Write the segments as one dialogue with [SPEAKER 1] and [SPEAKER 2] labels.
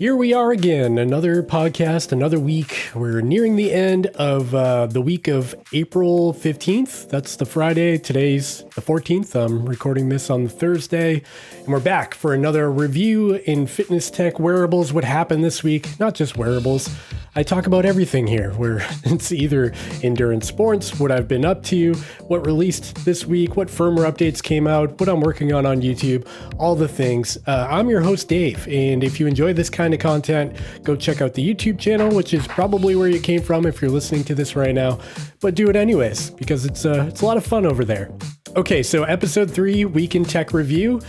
[SPEAKER 1] Here we are again, another podcast, another week. We're nearing the end of the week of April 15th. That's the Friday. Today's the 14th. I'm recording this on the Thursday. And we're back for another review in fitness tech wearables. What happened this week? Not just wearables. I talk about everything here, where it's either endurance sports, what I've been up to, what released this week, what firmware updates came out, what I'm working on YouTube, all the things. I'm your host, Dave, and if you enjoy this kind of content, go check out the YouTube channel, which is probably where you came from if you're listening to this right now, but do it anyways, because it's a lot of fun over there. Okay, so episode 3, Week in Tech Review.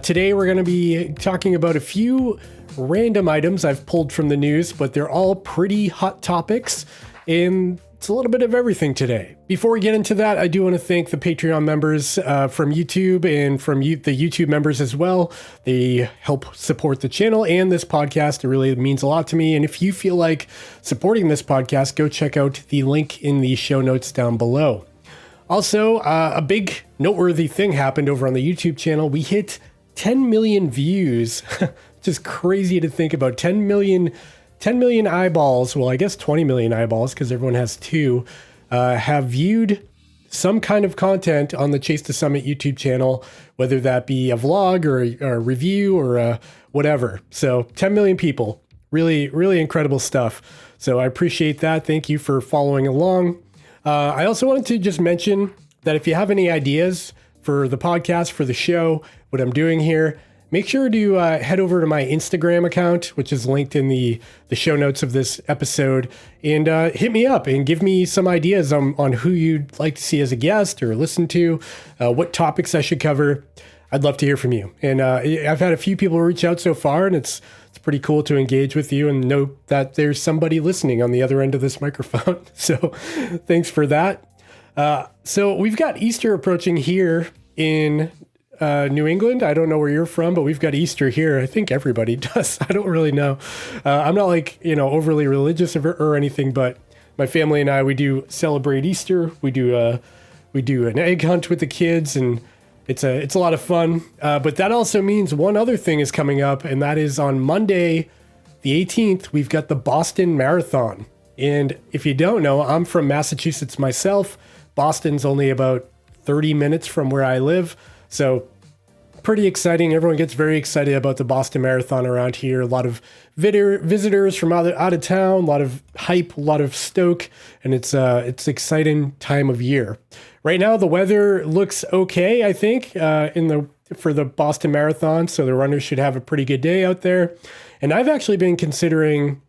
[SPEAKER 1] Today we're going to be talking about a few random items I've pulled from the news, but they're all pretty hot topics, and it's a little bit of everything today. Before we get into that, I do want to thank the Patreon members from YouTube and from the YouTube members as well. They help support the channel and this podcast. It really means a lot to me. And if you feel like supporting this podcast, go check out the link in the show notes down below. Also, a big noteworthy thing happened over on the YouTube channel. We hit 10 million views. Just crazy to think about. 10 million eyeballs, well, I guess 20 million eyeballs, because everyone has two, have viewed some kind of content on the Chase to Summit YouTube channel, whether that be a vlog or a review or whatever. So 10 million people, really, really incredible stuff. So I appreciate that. Thank you for following along. I also wanted to just mention that if you have any ideas for the podcast, for the show, what I'm doing here, make sure to head over to my Instagram account, which is linked in the show notes of this episode, and hit me up and give me some ideas on who you'd like to see as a guest or listen to, what topics I should cover. I'd love to hear from you. And I've had a few people reach out so far, and it's pretty cool to engage with you and know that there's somebody listening on the other end of this microphone. So thanks for that. So we've got Easter approaching here in New England. I don't know where you're from, but we've got Easter here. I think everybody does. I don't really know. I'm not overly religious or anything, but my family and I, we do celebrate Easter. We do an egg hunt with the kids, and it's a lot of fun. But that also means one other thing is coming up, and that is on Monday, the 18th, we've got the Boston Marathon. And if you don't know, I'm from Massachusetts myself. Boston's only about 30 minutes from where I live. So pretty exciting. Everyone gets very excited about the Boston Marathon around here. A lot of visitors from out of town, a lot of hype, a lot of stoke, and it's an exciting time of year. Right now, the weather looks okay, I think, for the Boston Marathon, so the runners should have a pretty good day out there. And I've actually been considering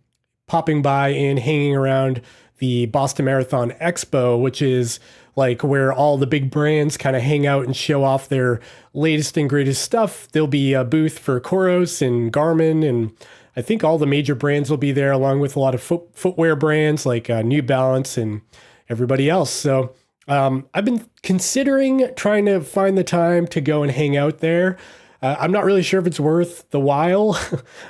[SPEAKER 1] popping by and hanging around the Boston Marathon Expo, which is like where all the big brands kind of hang out and show off their latest and greatest stuff. There'll be a booth for COROS and Garmin, and I think all the major brands will be there, along with a lot of footwear brands like New Balance and everybody else. So I've been considering trying to find the time to go and hang out there. I'm not really sure if it's worth the while.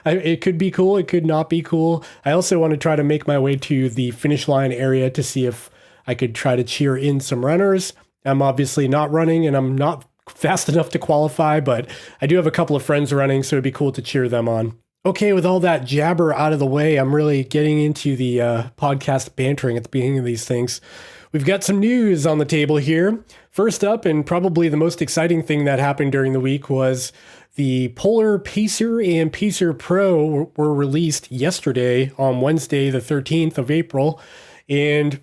[SPEAKER 1] It could be cool. It could not be cool. I also want to try to make my way to the finish line area to see if I could try to cheer in some runners. I'm obviously not running, and I'm not fast enough to qualify, but I do have a couple of friends running, so it'd be cool to cheer them on. Okay, with all that jabber out of the way, I'm really getting into the podcast bantering at the beginning of these things. We've got some news on the table here. First up, and probably the most exciting thing that happened during the week, was the Polar Pacer and Pacer Pro were released yesterday on Wednesday, the 13th of April. And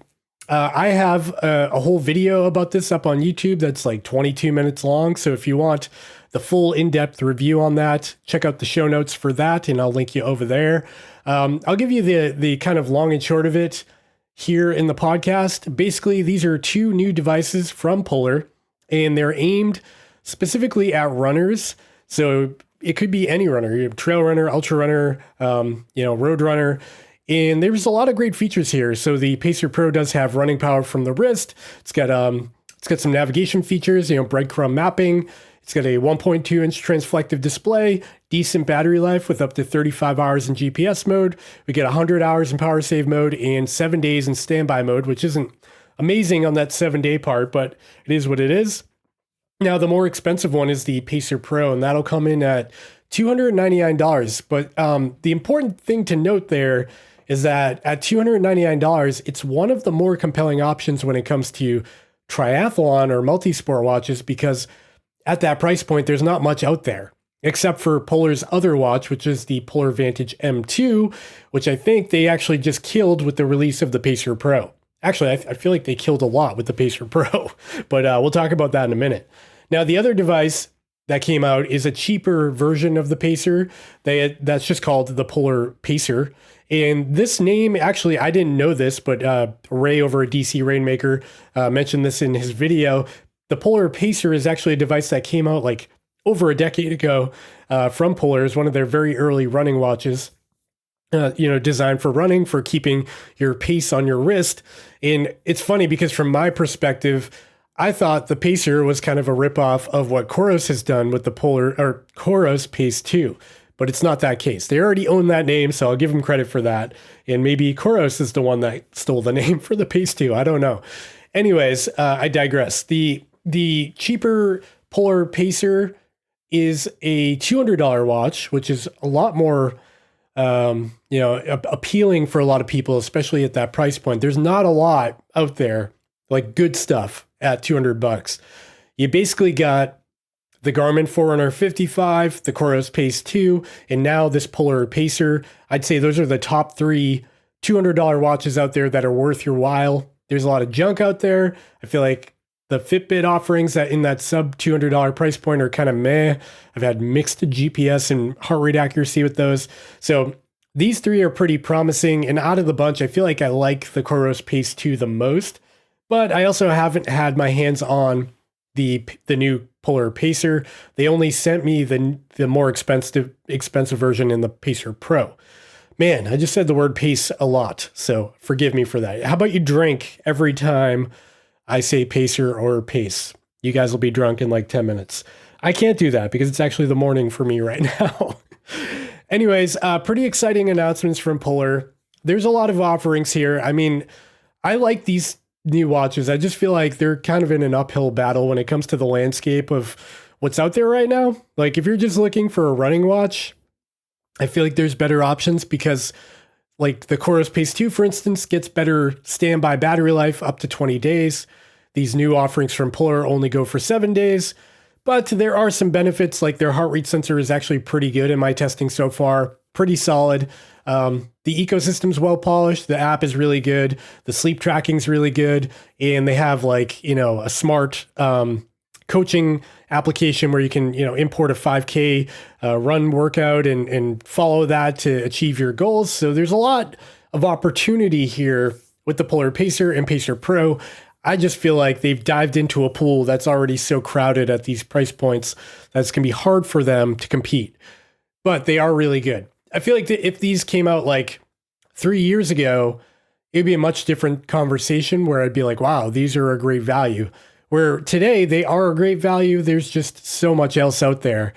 [SPEAKER 1] I have a whole video about this up on YouTube that's like 22 minutes long. So if you want the full in-depth review on that, check out the show notes for that, and I'll link you over there. I'll give you the kind of long and short of it here in the podcast. Basically, these are two new devices from Polar, and they're aimed specifically at runners. So it could be any runner, trail runner, ultra runner, road runner. And there's a lot of great features here. So the Pacer Pro does have running power from the wrist. It's got some navigation features, breadcrumb mapping. It's got a 1.2-inch transflective display, decent battery life with up to 35 hours in GPS mode. We get 100 hours in power save mode and 7 days in standby mode, which isn't amazing on that 7-day part, but it is what it is. Now, the more expensive one is the Pacer Pro, and that'll come in at $299. But the important thing to note there is that at $299, it's one of the more compelling options when it comes to triathlon or multi-sport watches, because at that price point, there's not much out there except for Polar's other watch, which is the Polar Vantage M2, which I think they actually just killed with the release of the Pacer Pro. Actually, I feel like they killed a lot with the Pacer Pro, but we'll talk about that in a minute. Now, the other device that came out is a cheaper version of the Pacer. That's just called the Polar Pacer. And this name, actually, I didn't know this, but Ray over at DC Rainmaker mentioned this in his video. The Polar Pacer is actually a device that came out like over a decade ago from Polar. It's one of their very early running watches, designed for running, for keeping your pace on your wrist. And it's funny because from my perspective, I thought the Pacer was kind of a ripoff of what COROS has done with the COROS Pace 2. But it's not that case. They already own that name, so I'll give them credit for that. And maybe COROS is the one that stole the name for the Pace 2. I don't know. Anyways, I digress. The cheaper Polar Pacer is a $200 watch, which is a lot more appealing for a lot of people, especially at that price point. There's not a lot out there, like good stuff at $200. You basically got the Garmin Forerunner 55, the COROS Pace 2, and now this Polar Pacer. I'd say those are the top three $200 watches out there that are worth your while. There's a lot of junk out there. I feel like the Fitbit offerings that in that sub $200 price point are kind of meh. I've had mixed GPS and heart rate accuracy with those. So these three are pretty promising. And out of the bunch, I feel like I like the COROS Pace 2 the most. But I also haven't had my hands on the new Polar Pacer. They only sent me the more expensive version in the Pacer Pro. Man, I just said the word pace a lot, so forgive me for that. How about you drink every time I say Pacer or Pace? You guys will be drunk in like 10 minutes. I can't do that because it's actually the morning for me right now. Anyways, pretty exciting announcements from Polar. There's a lot of offerings here. I mean, I like these new watches. I just feel like they're kind of in an uphill battle when it comes to the landscape of what's out there right now. Like if you're just looking for a running watch, I feel like there's better options because like the COROS Pace 2, for instance, gets better standby battery life up to 20 days. These new offerings from Polar only go for 7 days, but there are some benefits, like their heart rate sensor is actually pretty good in my testing so far, pretty solid. The ecosystem's well polished. The app is really good. The sleep tracking's really good. And they have like, a smart coaching application where you can, import a 5K run workout and follow that to achieve your goals. So there's a lot of opportunity here with the Polar Pacer and Pacer Pro. I just feel like they've dived into a pool that's already so crowded at these price points that it's going to be hard for them to compete. But they are really good. I feel like if these came out like 3 years ago, it'd be a much different conversation where I'd be like, wow, these are a great value. Where today they are a great value. There's just so much else out there,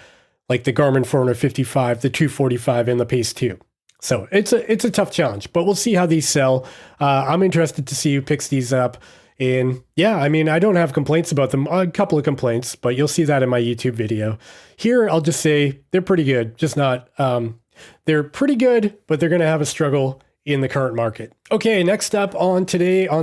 [SPEAKER 1] like the Garmin Forerunner 55, the 245, and the Pace 2. So it's a tough challenge, but we'll see how these sell. I'm interested to see who picks these up. And yeah, I mean, I don't have complaints about them. A couple of complaints, but you'll see that in my YouTube video. Here, I'll just say they're pretty good, just not... they're pretty good, but they're going to have a struggle in the current market. Okay, next up on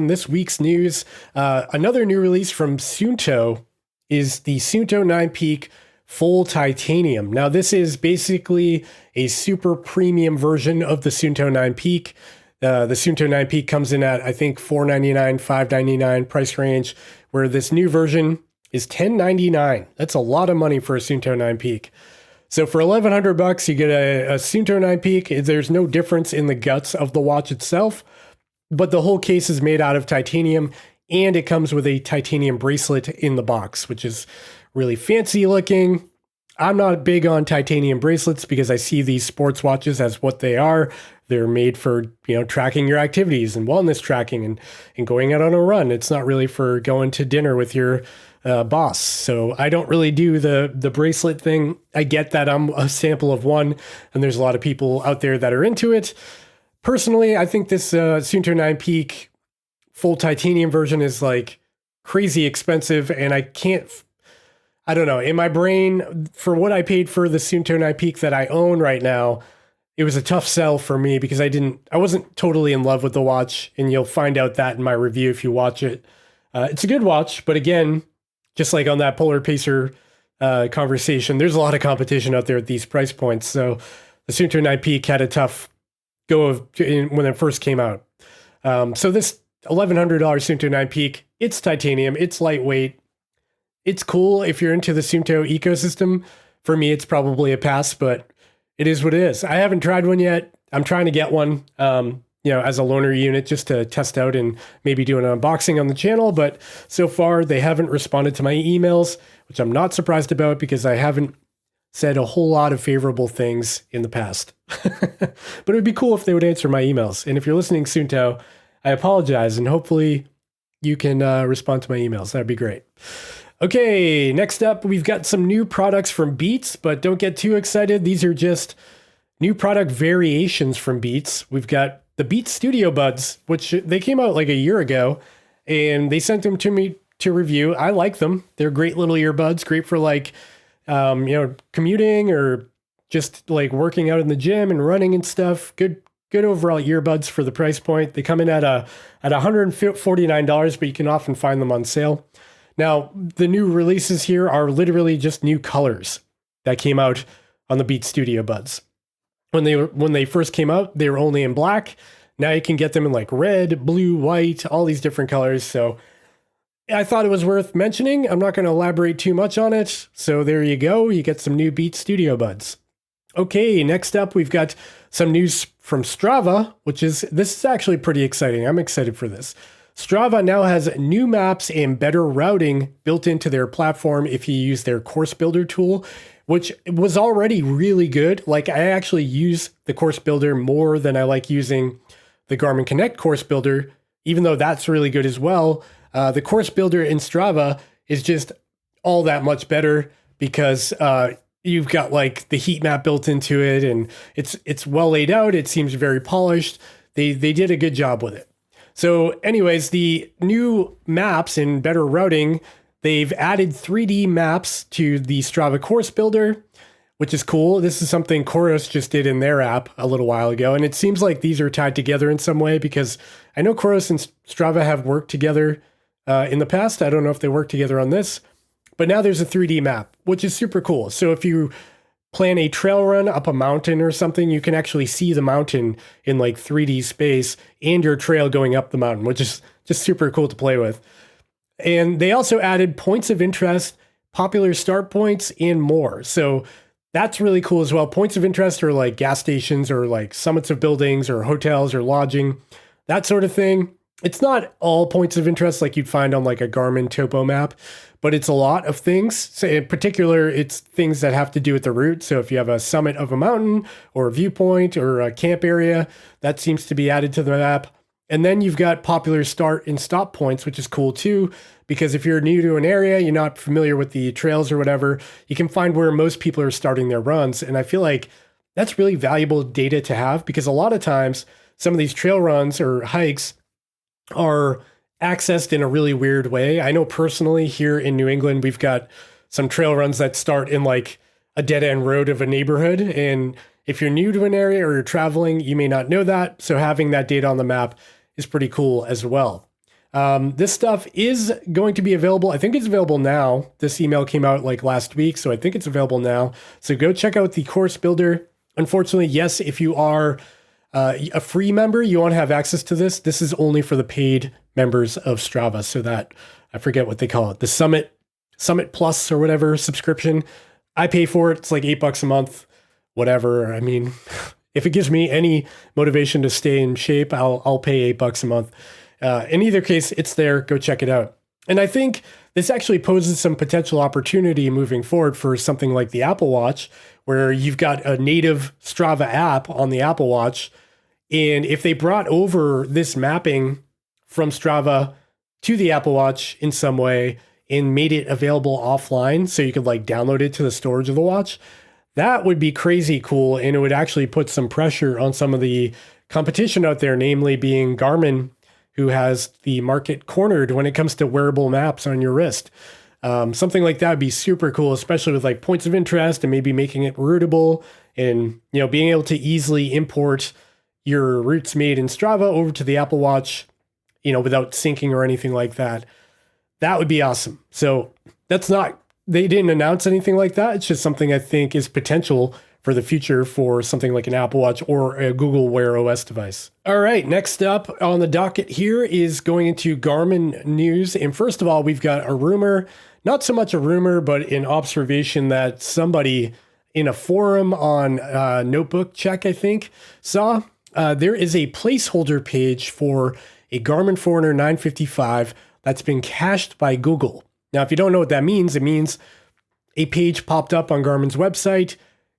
[SPEAKER 1] this week's news, another new release from Suunto is the Suunto 9 Peak Full Titanium. Now, this is basically a super premium version of the Suunto 9 Peak. The Suunto 9 Peak comes in at, I think, $499, $599 price range, where this new version is $1,099. That's a lot of money for a Suunto 9 Peak. So for $1,100, you get a Suunto 9 Peak. There's no difference in the guts of the watch itself, but the whole case is made out of titanium, and it comes with a titanium bracelet in the box, which is really fancy looking. I'm not big on titanium bracelets because I see these sports watches as what they are. They're made for, tracking your activities and wellness tracking and going out on a run. It's not really for going to dinner with your boss. So I don't really do the bracelet thing. I get that I'm a sample of one, and there's a lot of people out there that are into it. Personally, I think this Suunto 9 Peak full titanium version is like crazy expensive, and I I don't know. In my brain, for what I paid for the Suunto Night Peak that I own right now, it was a tough sell for me because I wasn't totally in love with the watch, and you'll find out that in my review if you watch it. It's a good watch, but again, just like on that Polar Pacer conversation, there's a lot of competition out there at these price points. So the Suunto Night Peak had a tough go when it first came out. So this $1,100 Suunto Night Peak, it's titanium, it's lightweight. It's cool if you're into the Suunto ecosystem. For me, it's probably a pass, but it is what it is. I haven't tried one yet. I'm trying to get one, as a loaner unit just to test out and maybe do an unboxing on the channel. But so far, they haven't responded to my emails, which I'm not surprised about because I haven't said a whole lot of favorable things in the past. But it would be cool if they would answer my emails. And if you're listening, Suunto, I apologize, and hopefully you can respond to my emails. That'd be great. Okay, next up, we've got some new products from Beats, but don't get too excited. These are just new product variations from Beats. We've got the Beats Studio Buds, which they came out like a year ago, and they sent them to me to review. I like them. They're great little earbuds, great for like, commuting or just like working out in the gym and running and stuff. Good overall earbuds for the price point. They come in at $149, but you can often find them on sale. Now, the new releases here are literally just new colors that came out on the Beats Studio Buds. When they first came out, they were only in black. Now you can get them in like red, blue, white, all these different colors. So I thought it was worth mentioning. I'm not going to elaborate too much on it. So there you go. You get some new Beats Studio Buds. Okay, next up, we've got some news from Strava, this is actually pretty exciting. I'm excited for this. Strava now has new maps and better routing built into their platform if you use their course builder tool, which was already really good. Like, I actually use the course builder more than I like using the Garmin Connect course builder, even though that's really good as well. The course builder in Strava is just all that much better because you've got like the heat map built into it, and it's well laid out. It seems very polished. They did a good job with it. So anyways, the new maps and better routing, they've added 3D maps to the Strava course builder, which is cool. This is something COROS just did in their app a little while ago. And it seems like these are tied together in some way because I know COROS and Strava have worked together in the past. I don't know if they work together on this, but now there's a 3D map, which is super cool. So if you plan a trail run up a mountain or something, you can actually see the mountain in like 3D space and your trail going up the mountain, which is just super cool to play with. And they also added points of interest, popular start points, and more. So that's really cool as well. Points of interest are like gas stations or like summits of buildings or hotels or lodging, that sort of thing. It's not all points of interest like you'd find on like a Garmin topo map, but it's a lot of things. So in particular, it's things that have to do with the route. So if you have a summit of a mountain or a viewpoint or a camp area, that seems to be added to the map. And then you've got popular start and stop points, which is cool too, because if you're new to an area, you're not familiar with the trails or whatever, you can find where most people are starting their runs. And I feel like that's really valuable data to have because a lot of times some of these trail runs or hikes are accessed in a really weird way. I know personally here in New England, we've got some trail runs that start in like a dead end road of a neighborhood. And if you're new to an area or you're traveling, you may not know that. So having that data on the map is pretty cool as well. This stuff is going to be available. I think it's available now. This email came out like last week, so I think it's available now. So go check out the course builder. Unfortunately, yes, if you are a free member, you won't have access to this. This is only for the paid members of Strava. So that, I forget what they call it, the Summit Plus or whatever subscription. I pay for it. It's like $8 a month, whatever. I mean, if it gives me any motivation to stay in shape, I'll pay $8 a month. In either case, it's there. Go check it out. And I think this actually poses some potential opportunity moving forward for something like the Apple Watch, where you've got a native Strava app on the Apple Watch. And if they brought over this mapping from Strava to the Apple Watch in some way and made it available offline so you could like download it to the storage of the watch, that would be crazy cool. And it would actually put some pressure on some of the competition out there, namely being Garmin, who has the market cornered when it comes to wearable maps on your wrist. Something like that would be super cool, especially with like points of interest and maybe making it routable and, being able to easily import your routes made in Strava over to the Apple Watch, without syncing or anything like that. That would be awesome. So they didn't announce anything like that. It's just something I think is potential for the future for something like an Apple Watch or a Google Wear OS device. All right, next up on the docket here is going into Garmin news. And first of all, we've got a rumor, not so much a rumor, but an observation that somebody in a forum on Notebook Check, I think, saw. There is a placeholder page for a Garmin Forerunner 955 that's been cached by Google. Now, if you don't know what that means, it means a page popped up on Garmin's website.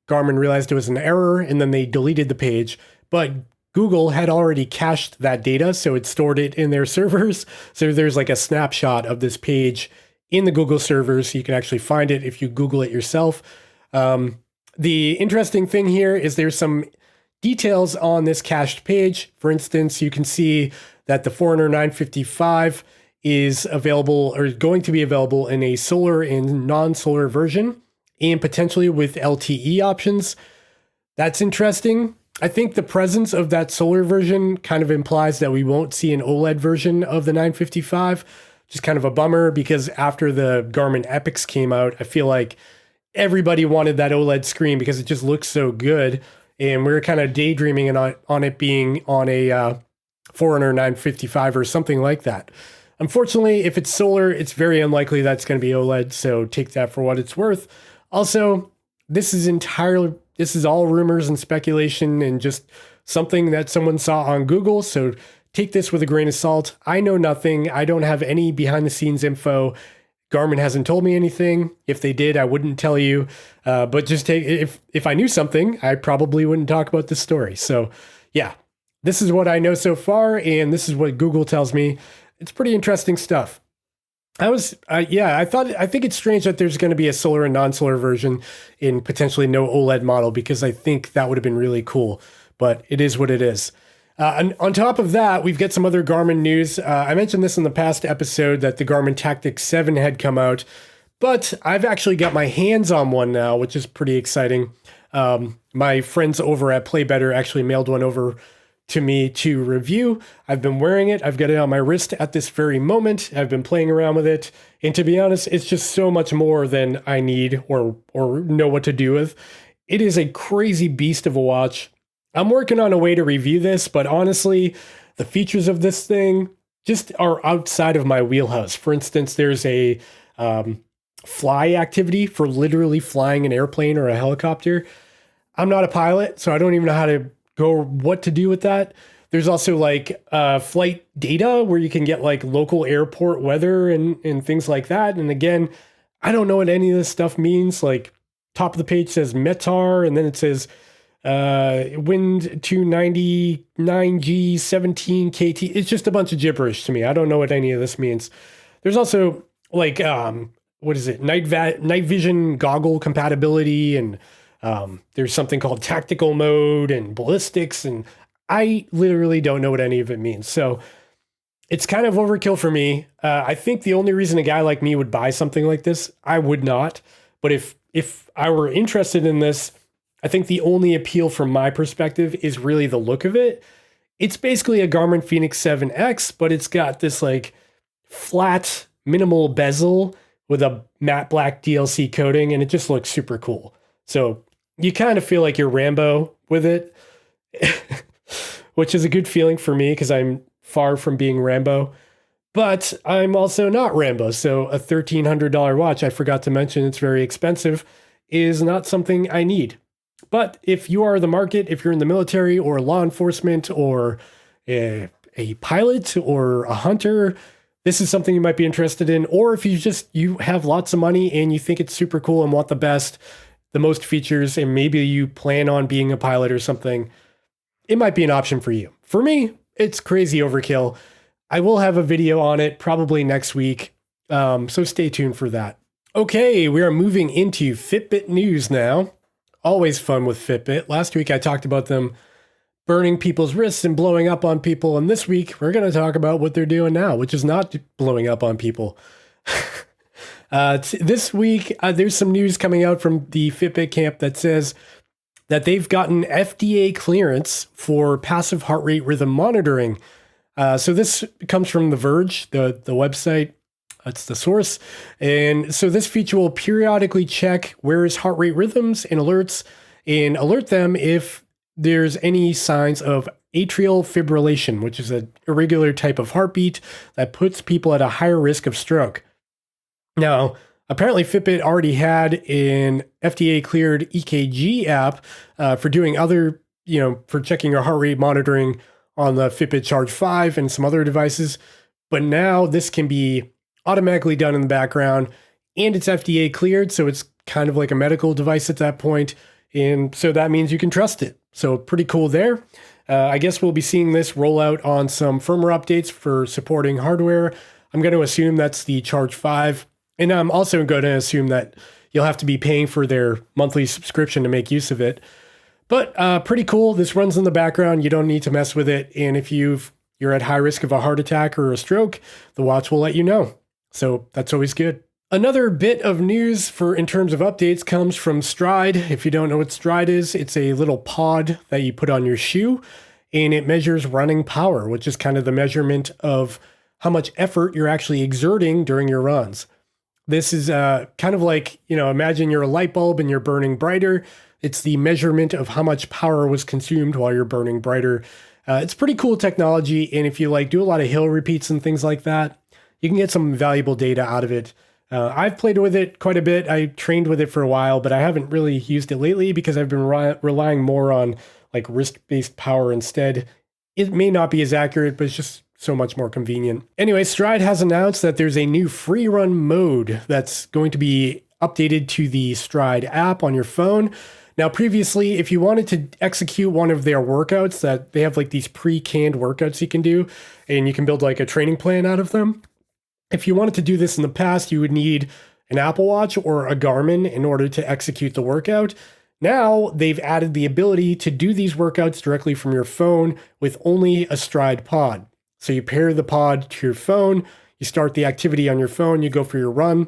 [SPEAKER 1] Garmin realized it was an error, and then they deleted the page. But Google had already cached that data, so it stored it in their servers. So there's like a snapshot of this page in the Google servers. So you can actually find it if you Google it yourself. The interesting thing here is there's some details on this cached page. For instance, you can see that the Forerunner 955 is available or going to be available in a solar and non-solar version and potentially with LTE options. That's interesting. I think the presence of that solar version kind of implies that we won't see an OLED version of the 955, which is kind of a bummer because after the Garmin Epix came out, I feel like everybody wanted that OLED screen because it just looks so good. And we were kind of daydreaming on it being on a Forerunner 955 or something like that. Unfortunately, if it's solar, it's very unlikely that's going to be OLED, so take that for what it's worth. Also, this is all rumors and speculation and just something that someone saw on Google, so take this with a grain of salt. I know nothing. I don't have any behind-the-scenes info. Garmin hasn't told me anything. If they did, I wouldn't tell you. But just if I knew something, I probably wouldn't talk about this story. So, yeah, this is what I know so far, and this is what Google tells me. It's pretty interesting stuff. I think it's strange that there's going to be a solar and non-solar version in potentially no OLED model because I think that would have been really cool, but it is what it is. And on top of that, we've got some other Garmin news. I mentioned this in the past episode that the Garmin Tactix 7 had come out, but I've actually got my hands on one now, which is pretty exciting. My friends over at Play Better actually mailed one over to me to review. I've been wearing it. I've got it on my wrist at this very moment. I've been playing around with it. And to be honest, it's just so much more than I need or know what to do with. It is a crazy beast of a watch. I'm working on a way to review this, but honestly, the features of this thing just are outside of my wheelhouse. For instance, there's a fly activity for literally flying an airplane or a helicopter. I'm not a pilot, so I don't even know how to what to do with that. There's also like flight data where you can get like local airport weather and things like that. And again, I don't know what any of this stuff means. Like top of the page says METAR, and then it says wind 299G 17 KT. It's just a bunch of gibberish to me. I don't know what any of this means. There's also like, what is it? Night vision goggle compatibility, and there's something called tactical mode and ballistics, and I literally don't know what any of it means. So it's kind of overkill for me. I think the only reason a guy like me would buy something like this, I would not. But if I were interested in this, I think the only appeal from my perspective is really the look of it. It's basically a Garmin Fenix 7X, but it's got this like flat, minimal bezel with a matte black DLC coating, and it just looks super cool. So you kind of feel like you're Rambo with it, which is a good feeling for me because I'm far from being Rambo, but I'm also not Rambo. So a $1,300 watch, I forgot to mention it's very expensive, is not something I need. But if you are the market, if you're in the military or law enforcement or a pilot or a hunter, this is something you might be interested in. Or if you have lots of money and you think it's super cool and want the most features, and maybe you plan on being a pilot or something, it might be an option for you. For me, it's crazy overkill. I will have a video on it probably next week, so stay tuned for that. Okay, we are moving into Fitbit news now. Always fun with Fitbit. Last week I talked about them burning people's wrists and blowing up on people, and this week we're going to talk about what they're doing now, which is not blowing up on people. This week, there's some news coming out from the Fitbit camp that says that they've gotten FDA clearance for passive heart rate rhythm monitoring. So this comes from The Verge, the website. That's the source. And so this feature will periodically check wearers' heart rate rhythms and alerts and alert them if there's any signs of atrial fibrillation, which is an irregular type of heartbeat that puts people at a higher risk of stroke. Now, apparently Fitbit already had an FDA-cleared EKG app for doing other, for checking your heart rate monitoring on the Fitbit Charge 5 and some other devices. But now this can be automatically done in the background, and it's FDA cleared, so it's kind of like a medical device at that point, and so that means you can trust it. So pretty cool there. I guess we'll be seeing this roll out on some firmware updates for supporting hardware. I'm going to assume that's the Charge 5, and I'm also going to assume that you'll have to be paying for their monthly subscription to make use of it. But pretty cool. This runs in the background. You don't need to mess with it, and if you're at high risk of a heart attack or a stroke, the watch will let you know. So that's always good. Another bit of news in terms of updates comes from Stryd. If you don't know what Stryd is, it's a little pod that you put on your shoe, and it measures running power, which is kind of the measurement of how much effort you're actually exerting during your runs. This is kind of like, imagine you're a light bulb and you're burning brighter. It's the measurement of how much power was consumed while you're burning brighter. It's pretty cool technology, and if you do a lot of hill repeats and things like that, you can get some valuable data out of it. I've played with it quite a bit. I trained with it for a while, but I haven't really used it lately because I've been relying more on wrist-based power instead. It may not be as accurate, but it's just so much more convenient. Anyway, Stryd has announced that there's a new free run mode that's going to be updated to the Stryd app on your phone. Now, previously, if you wanted to execute one of their workouts, that they have these pre-canned workouts you can do, and you can build a training plan out of them. If you wanted to do this in the past, you would need an Apple Watch or a Garmin in order to execute the workout. Now, they've added the ability to do these workouts directly from your phone with only a Stryd pod. So you pair the pod to your phone, you start the activity on your phone, you go for your run,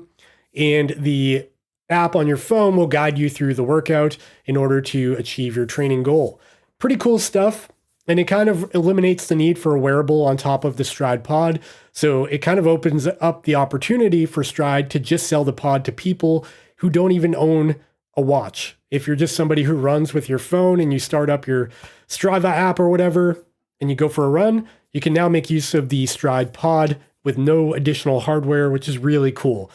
[SPEAKER 1] and the app on your phone will guide you through the workout in order to achieve your training goal. Pretty cool stuff. And it kind of eliminates the need for a wearable on top of the Stryd pod. So it kind of opens up the opportunity for Stryd to just sell the pod to people who don't even own a watch. If you're just somebody who runs with your phone and you start up your Strava app or whatever, and you go for a run, you can now make use of the Stryd pod with no additional hardware, which is really cool.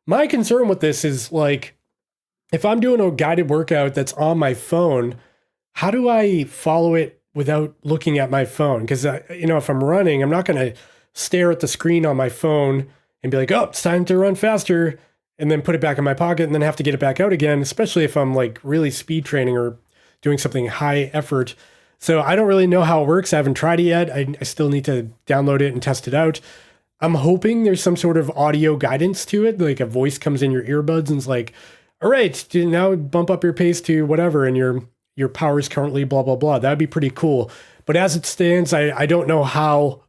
[SPEAKER 1] My concern with this is if I'm doing a guided workout that's on my phone, how do I follow it without looking at my phone? Because, if I'm running, I'm not going to stare at the screen on my phone and be like, oh, it's time to run faster, and then put it back in my pocket and then have to get it back out again, especially if I'm really speed training or doing something high effort. So I don't really know how it works. I haven't tried it yet. I still need to download it and test it out. I'm hoping there's some sort of audio guidance to it. A voice comes in your earbuds and is like, all right, now bump up your pace to whatever, and your power is currently blah, blah, blah. That'd be pretty cool. But as it stands, I don't know how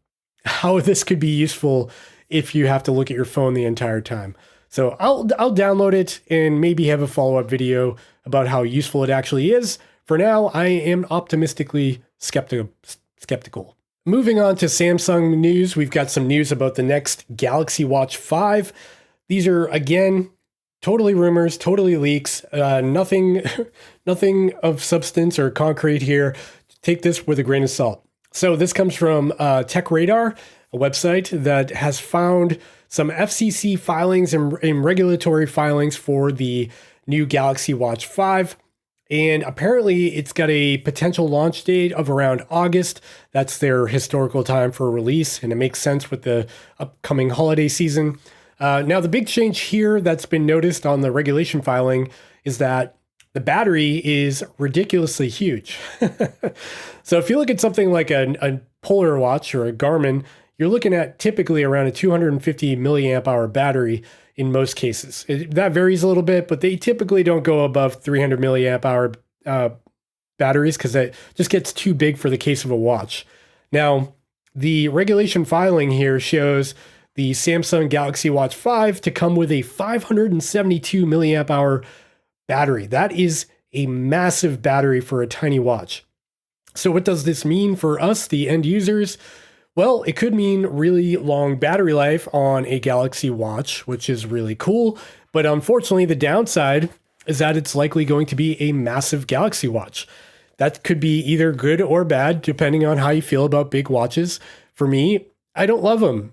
[SPEAKER 1] this could be useful if you have to look at your phone the entire time. So I'll download it and maybe have a follow-up video about how useful it actually is. For now, I am optimistically skeptical. Moving on to Samsung news, we've got some news about the next Galaxy Watch 5. These are, again, totally rumors, totally leaks, nothing of substance or concrete here. Take this with a grain of salt. So this comes from Tech Radar, a website that has found some FCC filings and regulatory filings for the new Galaxy Watch 5. And apparently it's got a potential launch date of around August. That's their historical time for release, and it makes sense with the upcoming holiday season. Now, the big change here that's been noticed on the regulation filing is that the battery is ridiculously huge. So if you look at something like a Polar watch or a Garmin, you're looking at typically around a 250 milliamp hour battery in most cases. That varies a little bit, but they typically don't go above 300 milliamp hour batteries because that just gets too big for the case of a watch. Now, the regulation filing here shows the Samsung Galaxy Watch 5 to come with a 572 milliamp hour battery. That is a massive battery for a tiny watch. So what does this mean for us, the end users? Well, it could mean really long battery life on a Galaxy Watch, which is really cool. But unfortunately, the downside is that it's likely going to be a massive Galaxy Watch. That could be either good or bad, depending on how you feel about big watches. For me, I don't love them.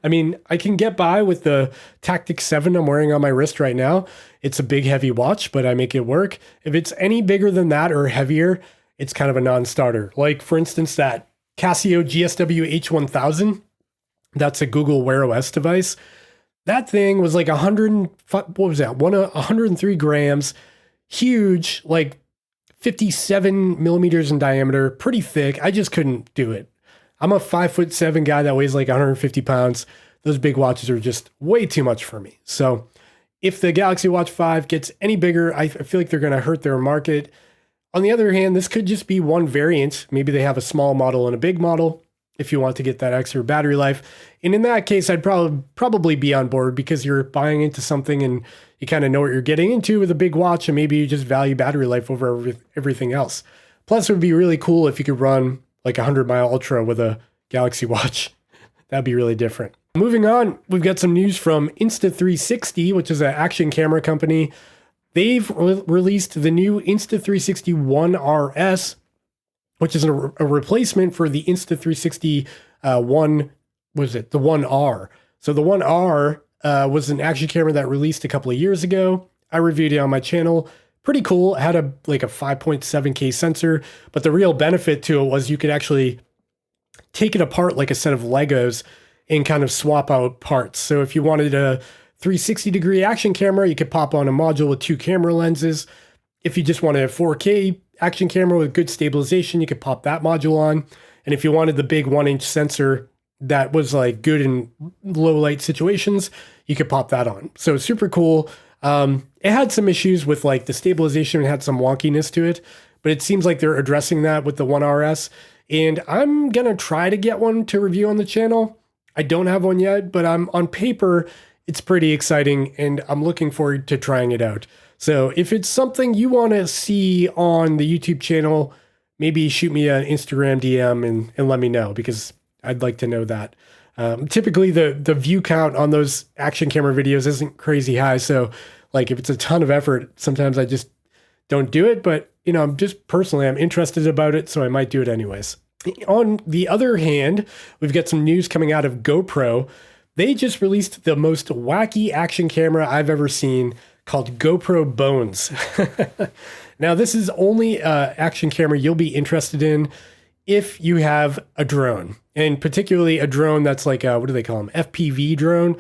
[SPEAKER 1] I mean, I can get by with the Tactix 7 I'm wearing on my wrist right now. It's a big, heavy watch, but I make it work. If it's any bigger than that or heavier, it's kind of a non-starter. Like, for instance, that Casio GSW H1000, that's a Google Wear OS device. That thing was like 103 grams, huge, like 57 millimeters in diameter, pretty thick. I just couldn't do it. I'm a 5'7" guy that weighs like 150 pounds. Those big watches are just way too much for me. So if the Galaxy Watch 5 gets any bigger, I feel like they're going to hurt their market. On the other hand, this could just be one variant. Maybe they have a small model and a big model if you want to get that extra battery life. And in that case, I'd probably be on board because you're buying into something and you kind of know what you're getting into with a big watch, and maybe you just value battery life over everything else. Plus, it would be really cool if you could run like a 100-mile ultra with a Galaxy Watch. That'd be really different. Moving on, we've got some news from Insta360, which is an action camera company. They've released the new Insta360 One RS, which is a replacement for the Insta360 One, the One R. So the One R was an action camera that released a couple of years ago. I reviewed it on my channel. Pretty cool. It had a 5.7K sensor, but the real benefit to it was you could actually take it apart like a set of Legos and kind of swap out parts. So if you wanted a 360-degree action camera, you could pop on a module with 2 camera lenses. If you just wanted a 4K action camera with good stabilization, you could pop that module on. And if you wanted the big 1-inch sensor that was like good in low light situations, you could pop that on. So super cool. It had some issues with like the stabilization, and had some wonkiness to it, but it seems like they're addressing that with the One RS. And I'm going to try to get one to review on the channel. I don't have one yet, but on paper, it's pretty exciting, and I'm looking forward to trying it out. So if it's something you want to see on the YouTube channel, maybe shoot me an Instagram DM and let me know, because I'd like to know that. Typically, the view count on those action camera videos isn't crazy high. So like if it's a ton of effort, sometimes I just don't do it. But, you know, I'm interested about it, so I might do it anyways. On the other hand, we've got some news coming out of GoPro. They just released the most wacky action camera I've ever seen, called GoPro Bones. Now, this is only an action camera you'll be interested in if you have a drone, and particularly a drone that's like what do they call them? FPV drone.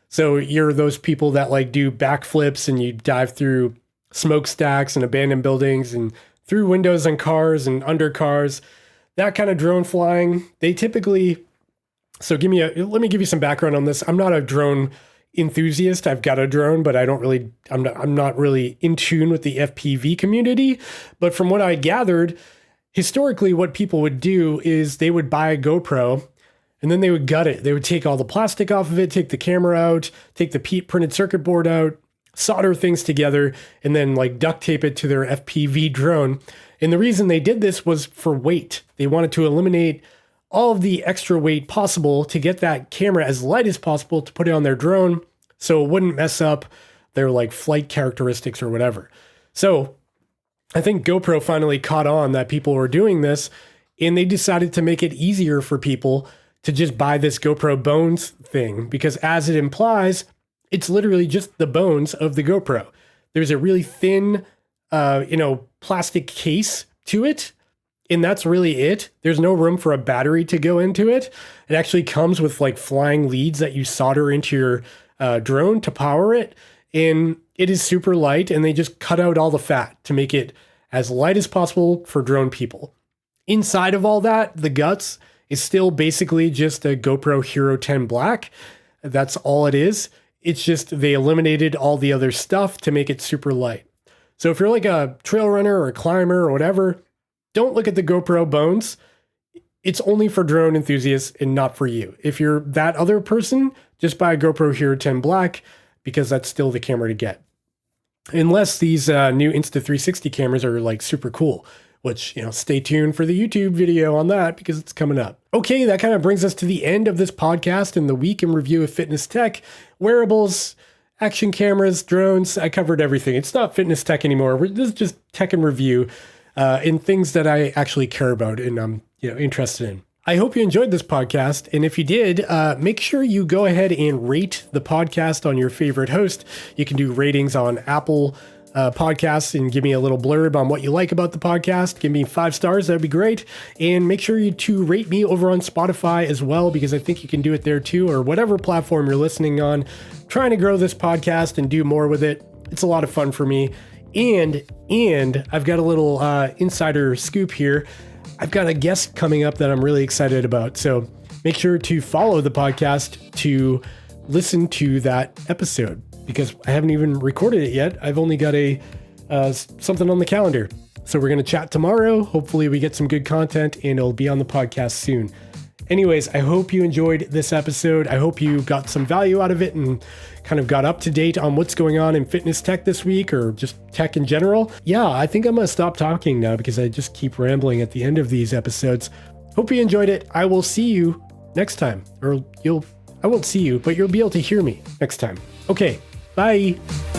[SPEAKER 1] So you're those people that like do backflips and you dive through smokestacks and abandoned buildings and through windows on cars and under cars. That kind of drone flying. They typically, so let me give you some background on this. I'm not a drone enthusiast. I've got a drone, but I'm not really in tune with the FPV community. But from what I gathered, historically, what people would do is they would buy a GoPro and then they would gut it. They would take all the plastic off of it, take the camera out, take the printed circuit board out, solder things together, and then like duct tape it to their FPV drone. And the reason they did this was for weight. They wanted to eliminate all of the extra weight possible to get that camera as light as possible to put it on their drone so it wouldn't mess up their like flight characteristics or whatever. So I think GoPro finally caught on that people were doing this, and they decided to make it easier for people to just buy this GoPro Bones thing, because as it implies, it's literally just the bones of the GoPro. There's a really thin, plastic case to it, and that's really it. There's no room for a battery to go into it. It actually comes with like flying leads that you solder into your drone to power it, and it is super light, and they just cut out all the fat to make it as light as possible for drone people. Inside of all that, the guts is still basically just a GoPro Hero 10 Black. That's all it is. It's just they eliminated all the other stuff to make it super light. So if you're like a trail runner or a climber or whatever, don't look at the GoPro Bones. It's only for drone enthusiasts and not for you. If you're that other person, just buy a GoPro Hero 10 Black because that's still the camera to get. Unless these new Insta360 cameras are like super cool, which, stay tuned for the YouTube video on that because it's coming up. Okay, that kind of brings us to the end of this podcast and the week in review of fitness tech, wearables, action cameras, drones. I covered everything. It's not fitness tech anymore. This is just tech and review in things that I actually care about and I'm interested in. I hope you enjoyed this podcast. And if you did, make sure you go ahead and rate the podcast on your favorite host. You can do ratings on Apple podcasts and give me a little blurb on what you like about the podcast. Give me 5 stars. That'd be great. And make sure you to rate me over on Spotify as well, because I think you can do it there too, or whatever platform you're listening on. I'm trying to grow this podcast and do more with it. It's a lot of fun for me. And I've got a little insider scoop here. I've got a guest coming up that I'm really excited about. So make sure to follow the podcast to listen to that episode, because I haven't even recorded it yet. I've only got something on the calendar. So we're going to chat tomorrow. Hopefully we get some good content and it'll be on the podcast soon. Anyways, I hope you enjoyed this episode. I hope you got some value out of it and kind of got up to date on what's going on in fitness tech this week, or just tech in general. Yeah, I think I'm going to stop talking now because I just keep rambling at the end of these episodes. Hope you enjoyed it. I will see you next time. I won't see you, but you'll be able to hear me next time. Okay, bye.